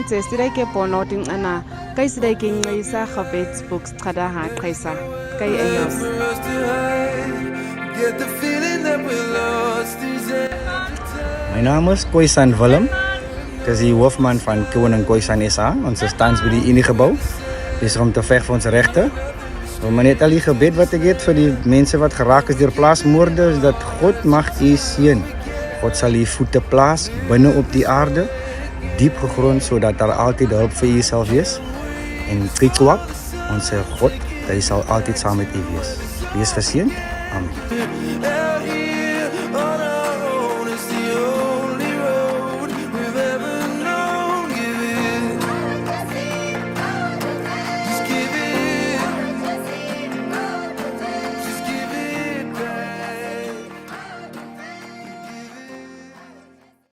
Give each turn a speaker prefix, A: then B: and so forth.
A: Nse sidai ke pono ting ana kai sidai ke ngisa khabets books qada ha qaisa kai ayos
B: Get the feeling that we're lost is
C: My naam is Khoisan Willem. Ek is die hoofman van Koning Khoisan SA. Ons is tans by die Uniegebou. Besig om te veg vir ons regte. Maar net al die gebed wat ek het vir die mense wat geraak is deur plaasmoorde is dat God mag u seën. God sal u voete plaas binne op die aarde, diep gegrond sodat daar altyd hulp vir u sal wees. En Trikoak, onze God, hy sal altyd saam met u wees. Wees geseënd. Amen.